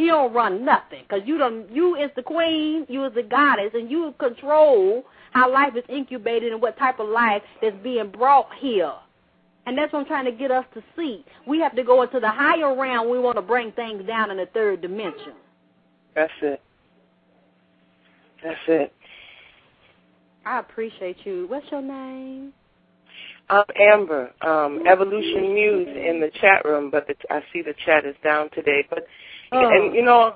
He don't run nothing because you is the queen, you is the goddess, and you control how life is incubated and what type of life that's being brought here. And that's what I'm trying to get us to see. We have to go into the higher realm. We want to bring things down in the third dimension. That's it. That's it. I appreciate you. What's your name? I'm Amber, Evolution Muse in the chat room, but I see the chat is down today. But and you know,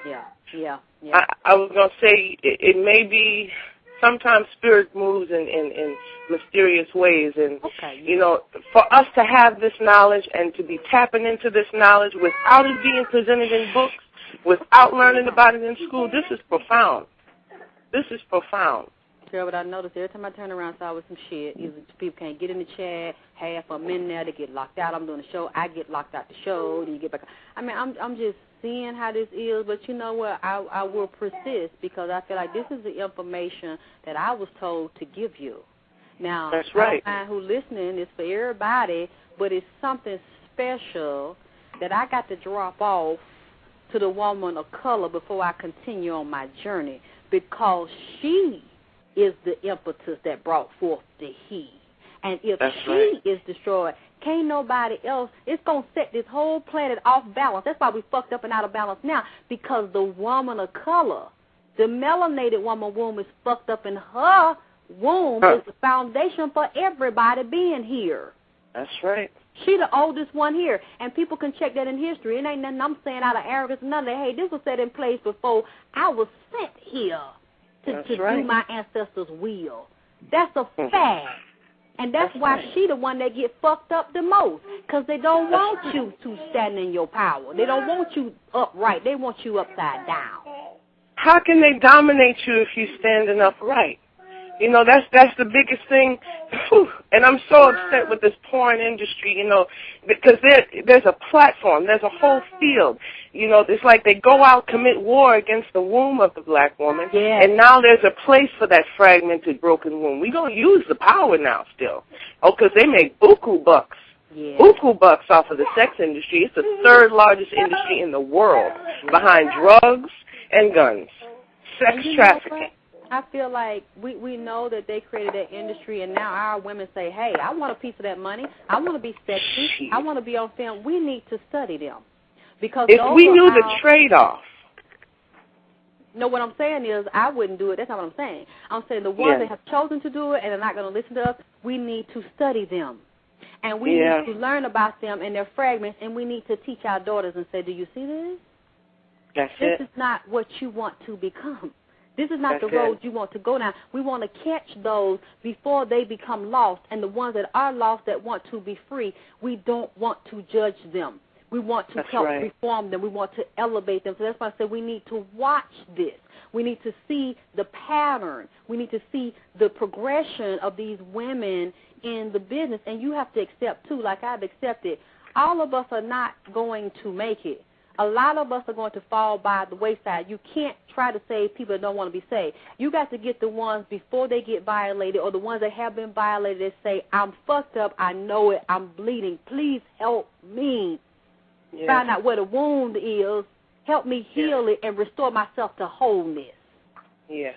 yeah. I was gonna say it may be sometimes spirit moves in mysterious ways, and you know, for us to have this knowledge and to be tapping into this knowledge without it being presented in books, without learning about it in school, this is profound. This is profound. Girl, but I noticed every time I turn around, it's always some shit. Either people can't get in the chat, half of them in there, they get locked out. I'm doing a show, I get locked out the show, then you get back. I mean, I'm just seeing how this is, but you know what? I will persist because I feel like this is the information that I was told to give you. Now, that's right. Who's listening is for everybody, but it's something special that I got to drop off to the woman of color before I continue on my journey because she is the impetus that brought forth the he. And if she is destroyed, can't nobody else, it's going to set this whole planet off balance. That's why we fucked up and out of balance now, because the woman of color, the melanated woman womb is fucked up, and her womb is the foundation for everybody being here. That's right. She the oldest one here, and people can check that in history. It ain't nothing I'm saying out of arrogance or nothing. Hey, this was set in place before I was sent here to do my ancestors' will. That's a fact. And that's why she the one that get fucked up the most, because they don't want you to stand in your power. They don't want you upright. They want you upside down. How can they dominate you if you standing upright? You know, that's the biggest thing. And I'm so upset with this porn industry, you know, because there's a platform, there's a whole field. You know, it's like they go out, commit war against the womb of the black woman, and now there's a place for that fragmented, broken womb. We're going to use the power now still. Oh, because they make buku bucks. Buku bucks off of the sex industry. It's the third largest industry in the world behind drugs and guns. Sex trafficking. I feel like we know that they created that industry, and now our women say, hey, I want a piece of that money. I want to be sexy. I want to be on film. We need to study them. Because if we knew the trade-off. No, what I'm saying is I wouldn't do it. That's not what I'm saying. I'm saying the ones that have chosen to do it and are not going to listen to us, we need to study them. And we need to learn about them and their fragments, and we need to teach our daughters and say, do you see this? This is not what you want to become. This is not the road you want to go down. We want to catch those before they become lost. And the ones that are lost that want to be free, we don't want to judge them. We want to help reform them. We want to elevate them. So that's why I said we need to watch this. We need to see the pattern. We need to see the progression of these women in the business. And you have to accept, too, like I've accepted, all of us are not going to make it. A lot of us are going to fall by the wayside. You can't try to save people that don't want to be saved. You got to get the ones before they get violated, or the ones that have been violated that say, I'm fucked up, I know it, I'm bleeding, please help me. Find out where the wound is, help me heal it, and restore myself to wholeness. Yes.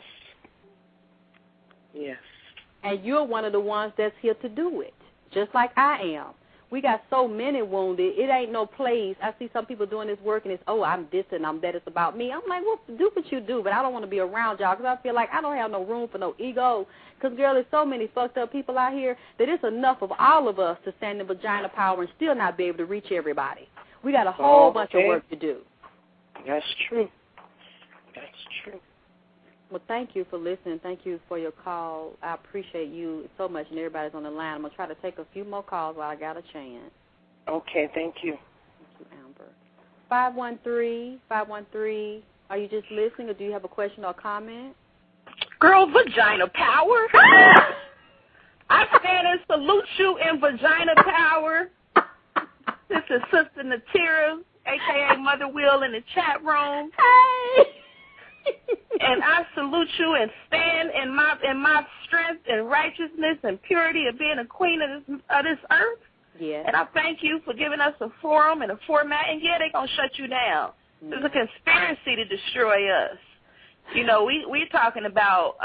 And you're one of the ones that's here to do it, just like I am. We got so many wounded. It ain't no place. I see some people doing this work, and it's, I'm this and I'm that. It's about me. I'm like, well, do what you do, but I don't want to be around y'all because I feel like I don't have no room for no ego. Because, girl, there's so many fucked up people out here that it's enough of all of us to stand in vagina power and still not be able to reach everybody. We got a whole bunch of work to do. That's true. That's true. Well, thank you for listening. Thank you for your call. I appreciate you so much, and everybody's on the line. I'm going to try to take a few more calls while I got a chance. Okay, thank you. Thank you, Amber. 513, are you just listening, or do you have a question or comment? Girl, vagina power. I stand and salute you in vagina power. This is Sister Natira, a.k.a. Mother Will, in the chat room. Hey! And I salute you and stand in my strength and righteousness and purity of being a queen of this earth. Yeah. And I thank you for giving us a forum and a format. And, they're going to shut you down. There's a conspiracy to destroy us. You know, we're talking about,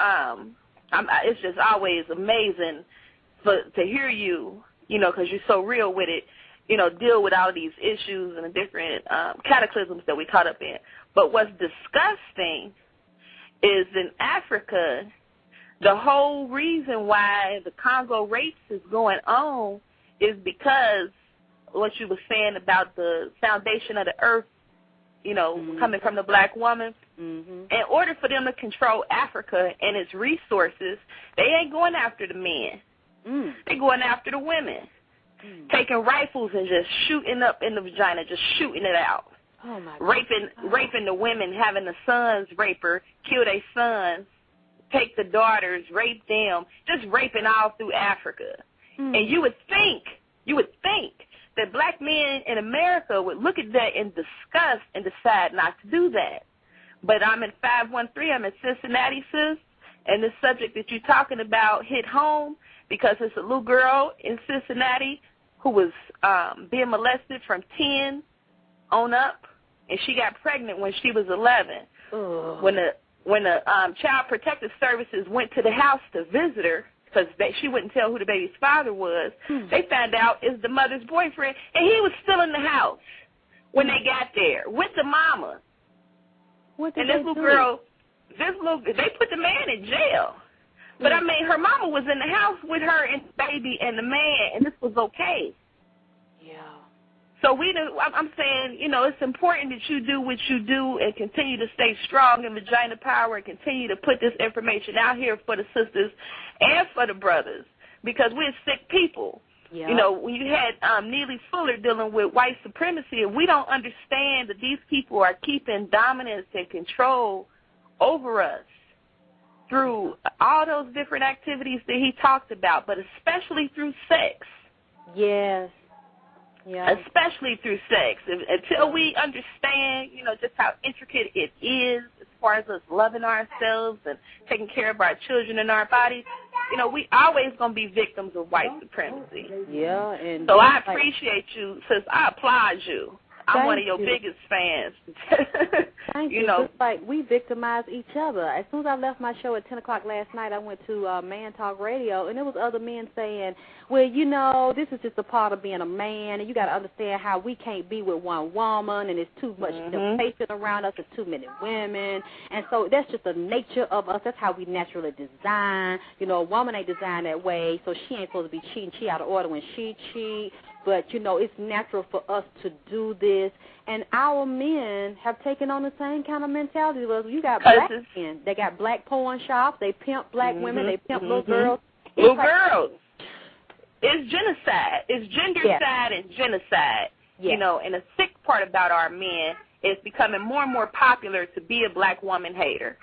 it's just always amazing to hear you, you know, because you're so real with it, you know, deal with all these issues and the different cataclysms that we caught up in. But what's disgusting is in Africa, the whole reason why the Congo rapes is going on is because what you were saying about the foundation of the earth, you know, coming from the black woman. In order for them to control Africa and its resources, they ain't going after the men. They're going after the women, taking rifles and just shooting up in the vagina, just shooting it out. Oh my raping the women, having the sons rape her, kill their sons, take the daughters, rape them, just raping all through Africa. And you would think that black men in America would look at that in disgust and decide not to do that. But I'm in 513, I'm in Cincinnati, sis, and the subject that you're talking about hit home because it's a little girl in Cincinnati who was being molested from 10 on up, and she got pregnant when she was 11. When the Child Protective Services went to the house to visit her, because she wouldn't tell who the baby's father was, they found out it's the mother's boyfriend, and he was still in the house when they got there with the mama. What did and this little girl, they put the man in jail. But, I mean, her mama was in the house with her and the baby and the man, and this was okay. Yeah. So I'm saying, you know, it's important that you do what you do and continue to stay strong in Vagina Power and continue to put this information out here for the sisters and for the brothers because we're sick people. Yeah. You know, when you had Neely Fuller dealing with white supremacy, and we don't understand that these people are keeping dominance and control over us through all those different activities that he talked about, but especially through sex. Yes. Yeah. Especially through sex. Until we understand, you know, just how intricate it is as far as us loving ourselves and taking care of our children and our bodies, you know, we always going to be victims of white supremacy. Yeah. And so I appreciate you, sis. I applaud you. I'm one of your biggest fans. Thank you. know, just like we victimize each other. As soon as I left my show at 10 o'clock last night, I went to Man Talk Radio, and there was other men saying, well, you know, this is just a part of being a man, and you got to understand how we can't be with one woman, and there's too much temptation around us, there's too many women, and so that's just the nature of us. That's how we naturally design. You know, a woman ain't designed that way, so she ain't supposed to be cheating. She out of order when she cheats. But, you know, it's natural for us to do this. And our men have taken on the same kind of mentality. You got black men. They got black porn shops. They pimp black women. They pimp little girls. Little girls. It's genocide. It's gendercide and genocide. Yeah. You know, and the sick part about our men is becoming more and more popular to be a black woman hater.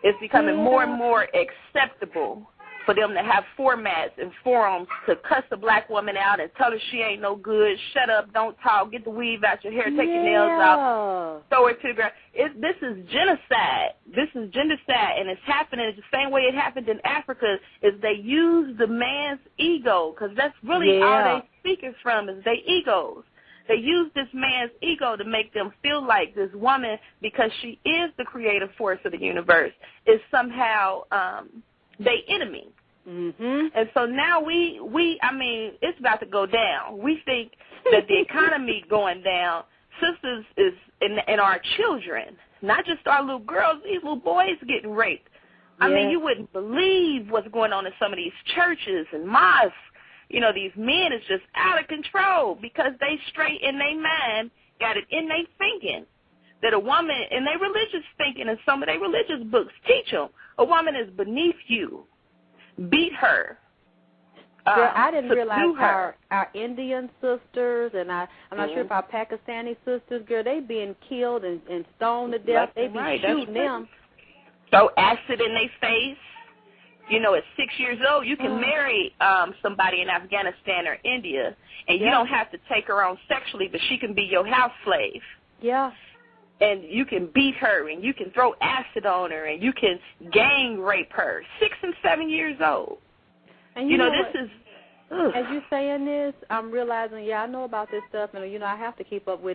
It's becoming more and more acceptable for them to have formats and forums to cuss a black woman out and tell her she ain't no good, shut up, don't talk, get the weave out your hair, take your nails off, throw her to the ground. This is genocide. This is genocide, and it's happening the same way it happened in Africa is they use the man's ego, because that's really all they speaking from is their egos. They use this man's ego to make them feel like this woman, because she is the creative force of the universe, is somehow they enemy. And so now I mean, it's about to go down. We think that the economy going down, sisters is and our children, not just our little girls, these little boys getting raped. I mean, you wouldn't believe what's going on in some of these churches and mosques. You know, these men is just out of control because they straight in their mind got it in their thinking that a woman, and their religious thinking, and some of their religious books teach them, a woman is beneath you. Beat her. Girl, I didn't realize our Indian sisters, and I'm not sure if our Pakistani sisters, girl, they being killed and stoned to death. They be shooting them. Throw acid in their face. You know, at 6 years old, you can marry somebody in Afghanistan or India, and you don't have to take her on sexually, but she can be your house slave. Yeah. And you can beat her, and you can throw acid on her, and you can gang rape her. 6 and 7 years old. And you know this is. As you're saying this, I'm realizing, I know about this stuff, and, you know, I have to keep up with it.